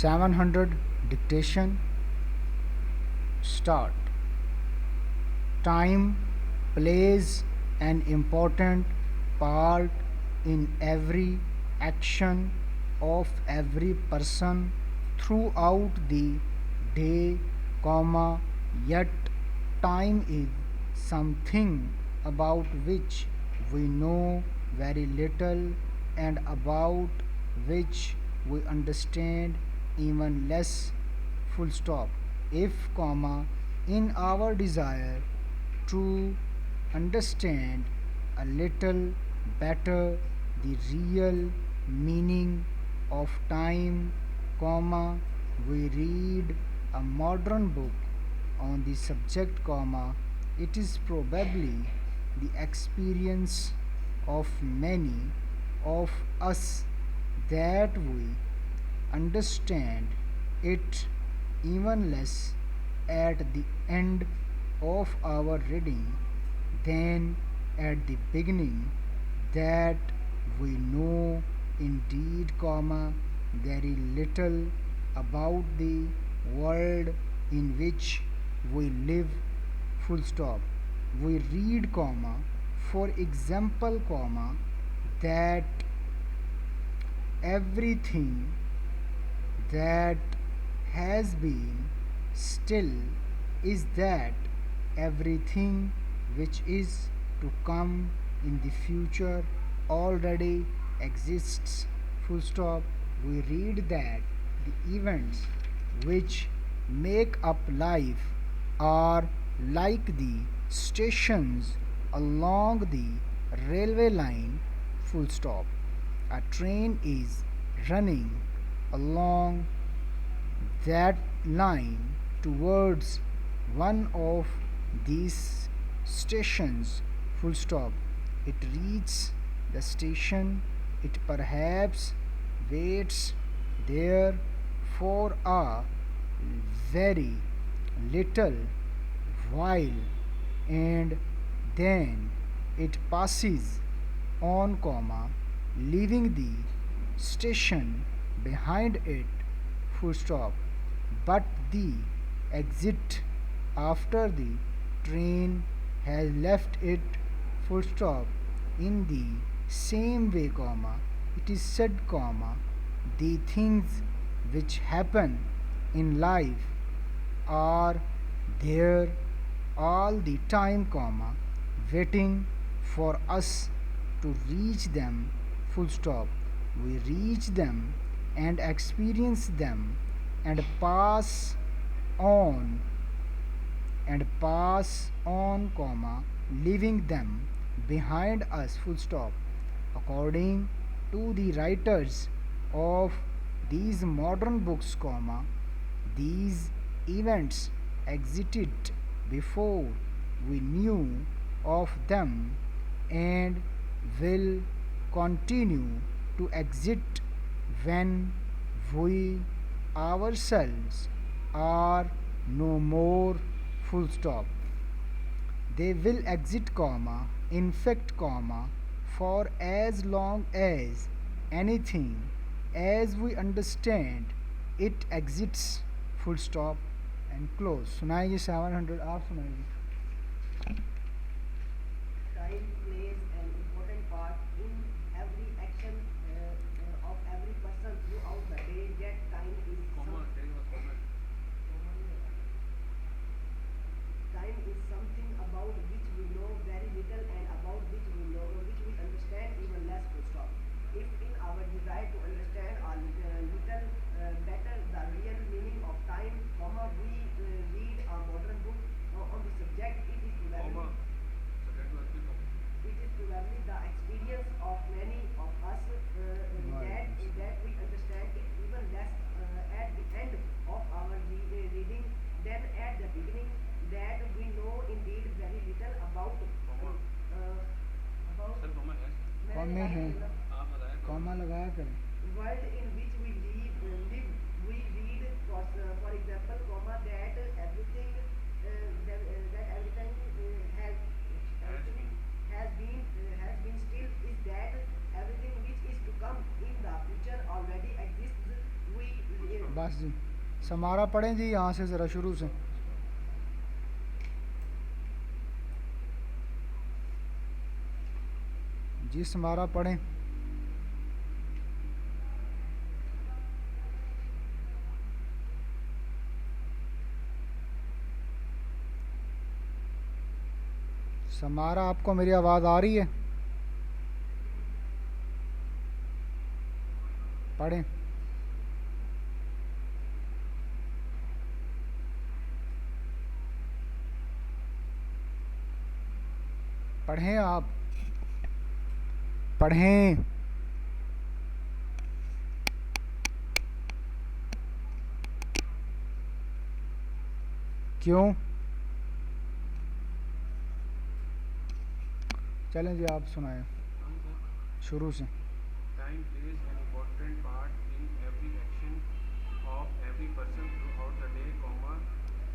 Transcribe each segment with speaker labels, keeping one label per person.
Speaker 1: 700 dictation start. Time plays an important part in every action of every person throughout the day, yet time is something about which we know very little and about which we understand even less. Full stop. If in our desire to understand a little better the real meaning of time, we read a modern book on the subject, it is probably the experience of many of us that we understand it even less at the end of our reading than at the beginning, that we know indeed, very little about the world in which we live. Full stop. We read, for example, that everything that has been still is that everything which is to come in the future already exists. Full stop. We read that the events which make up life are like the stations along the railway line. Full stop. A train is running along that line towards one of these stations. Full stop. It reaches the station, it perhaps waits there for a very little while, and then it passes on, leaving the station behind it. Full stop. But the exit after the train has left it. Full stop. In the same way, it is said, the things which happen in life are there all the time, waiting for us to reach them. Full stop. We reach them and experience them and on pass on, leaving them behind us. Full stop. According to the writers of these modern books, these events existed before we knew of them and will continue to exist when we ourselves are no more. Full stop. They will exist, in fact, for as long as anything as we understand it exists. Full stop and close. सुनाइए 700 आप सुनाइए.
Speaker 2: Time plays an important part in every action of every person throughout the day. Yet time is something about which we know very little and about which we understand even less. Full stop. If in our desire to understand a little better the real meaning of time, we read a modern book on the subject, it is probably the experience of many of us that we understand it even less at the end of our reading than at the beginning, that we know indeed very little about
Speaker 1: कौन में है comma लगाया करें.
Speaker 2: world in which we live. We read, for example, that everything that everything has been still is that everything which is to come in the future already exists. We
Speaker 1: बस जी, Samara पढ़ें जी यहाँ से ज़रा शुरू से। जी Samara पढ़ें। Samara आपको मेरी आवाज़ आ रही है? पढ़ें। पढ़ें आप, पढ़ें। क्यों? चलें जी, आप सुनाएं शुरू से।
Speaker 3: Time plays an important part in every action of every person throughout the day,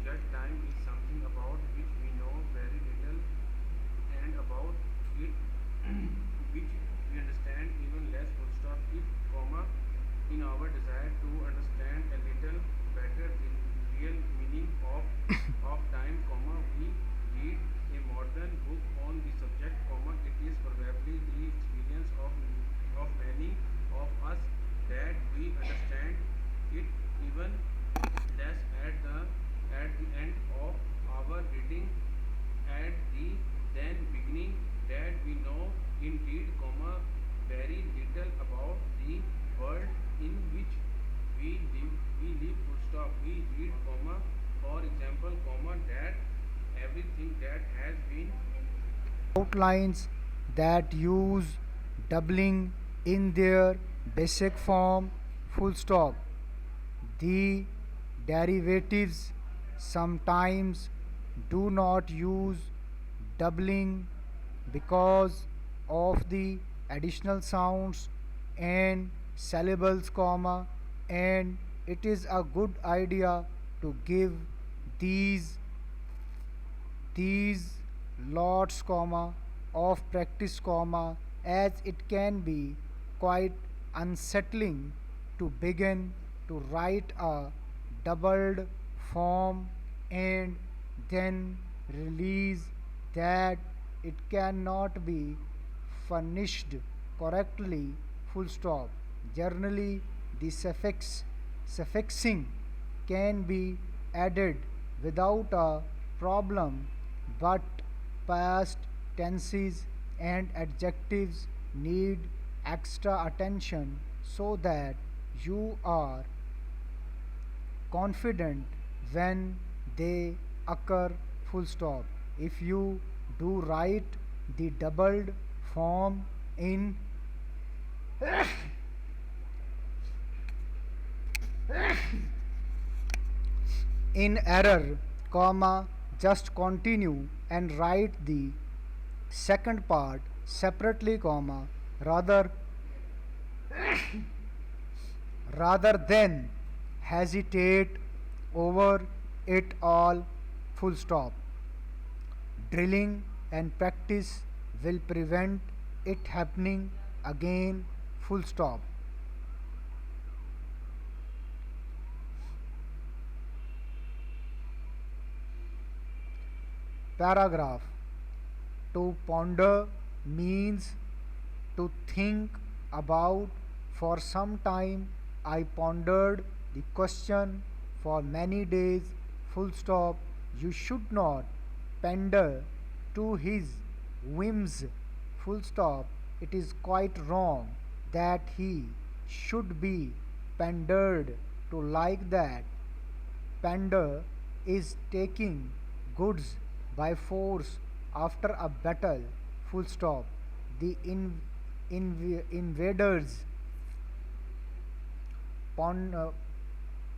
Speaker 3: yet time is something about which we know very little and about it which we understand even less. Full stop. If, in our desire to understand a little better the real meaning of time, we read a modern book on the subject, it is probably the experience of many of us that we understand it even less at the end of our reading at the then beginning that we know indeed, very little about the world in which we live, full stop. We read, for example, that everything that has been
Speaker 1: Outlines that use doubling in their basic form, full stop. The derivatives sometimes do not use doubling because of the additional sounds and syllables, and it is a good idea to give these these lots, of practice, as it can be quite unsettling to begin to write a doubled form and then realize that it cannot be furnished correctly, full stop. Generally, the suffixing can be added without a problem, but past tenses and adjectives need extra attention so that you are confident when they occur, full stop. If you do write the doubled form in error, just continue and write the second part separately, rather rather than hesitate over it all, full stop. Drilling and practice will prevent it happening again, full stop. Paragraph. To ponder means to think about. For some time I pondered the question for many days, full stop. You should not pander to his whims, full stop. It is quite wrong that he should be pandered to like that. Pander is taking goods by force after a battle, full stop. The invaders pon- uh,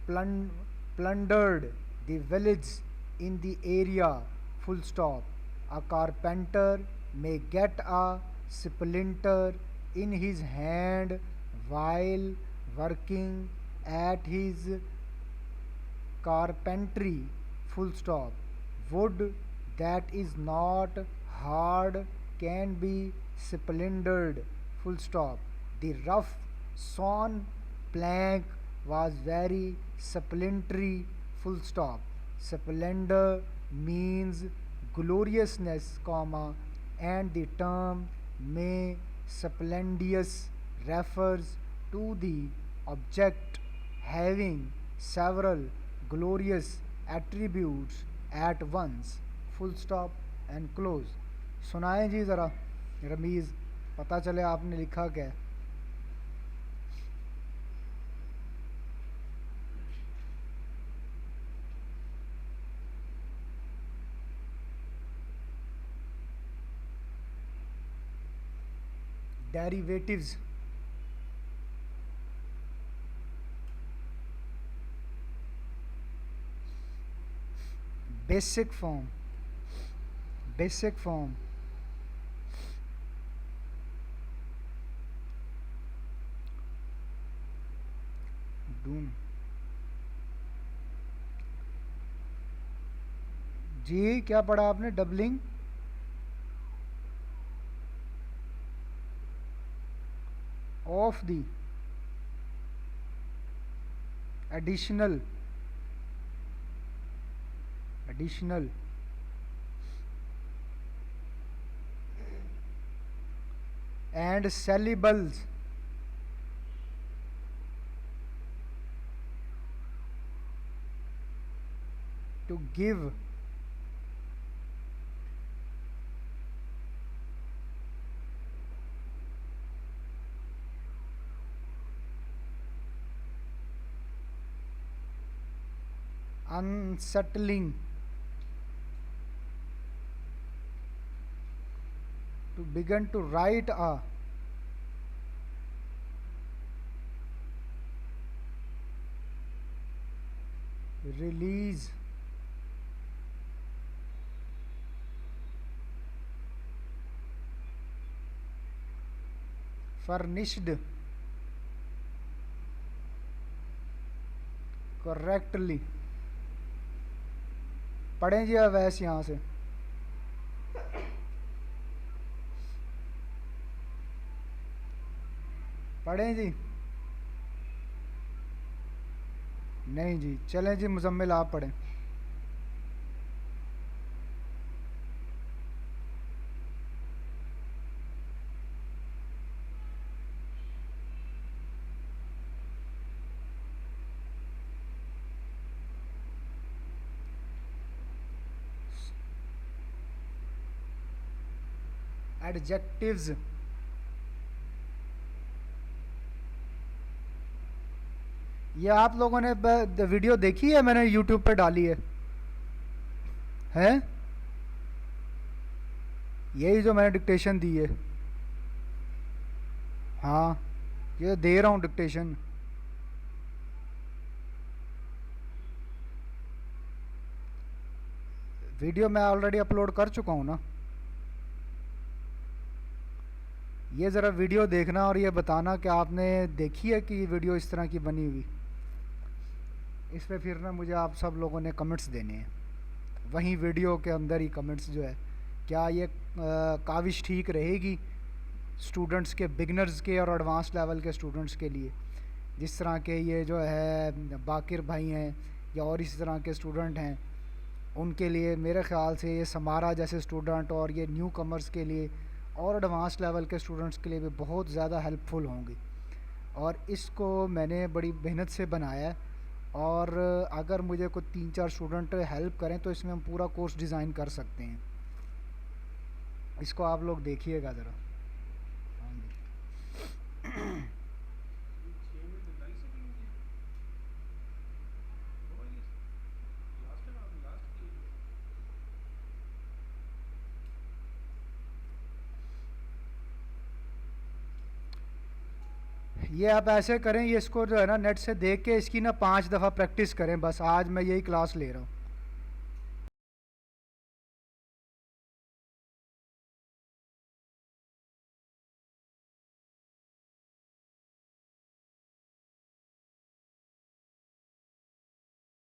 Speaker 1: plun- plundered the village in the area, full stop. A carpenter may get a splinter in his hand while working at his carpentry, full stop. Wood that is not hard can be splintered, full stop. The rough sawn plank was very splendid, full stop. Splendor means gloriousness, comma, and the term may splendidus refers to the object having several glorious attributes at once. Full stop and close. सुनाएं जी ज़रा रमीज़, पता चले आपने लिखा क्या है. Derivatives. Basic form. Basic form. डून. जी क्या पढ़ा आपने? Doubling of the additional. Additional and syllables to give unsettling, to begin to write a release furnished correctly. पढ़ें जी अवैस यहाँ से. पढ़ें जी. नहीं जी, चलें जी मुजम्मिल आप पढ़ें. एडजेक्टिव्स. ये आप लोगों ने वीडियो देखी है? मैंने यूट्यूब पे डाली है. हैं? यही जो मैंने डिक्टेशन दी है. हाँ, ये दे रहा हूँ डिक्टेशन. वीडियो मैं ऑलरेडी अपलोड कर चुका हूँ ना. ये ज़रा वीडियो देखना और ये बताना कि आपने देखी है कि ये वीडियो इस तरह की बनी हुई. इस पे फिर ना मुझे आप सब लोगों ने कमेंट्स देने हैं, वहीं वीडियो के अंदर ही कमेंट्स जो है. क्या ये काविश ठीक रहेगी स्टूडेंट्स के, बिगनर्स के और एडवांस लेवल के स्टूडेंट्स के लिए, जिस तरह के ये जो है बाकिर भाई हैं या और इस तरह के स्टूडेंट हैं, उनके लिए मेरे ख़्याल से ये समारा जैसे स्टूडेंट और ये न्यू कमर्स के लिए और एडवांस लेवल के स्टूडेंट्स के लिए भी बहुत ज़्यादा हेल्पफुल होंगी. और इसको मैंने बड़ी मेहनत से बनाया है, और अगर मुझे कोई 3-4 स्टूडेंट हेल्प करें तो इसमें हम पूरा कोर्स डिज़ाइन कर सकते हैं. इसको आप लोग देखिएगा ज़रा. ये आप ऐसे करें, ये इसको जो है ना नेट से देख के इसकी ना 5 दफ़ा प्रैक्टिस करें. बस आज मैं यही क्लास ले रहा हूँ.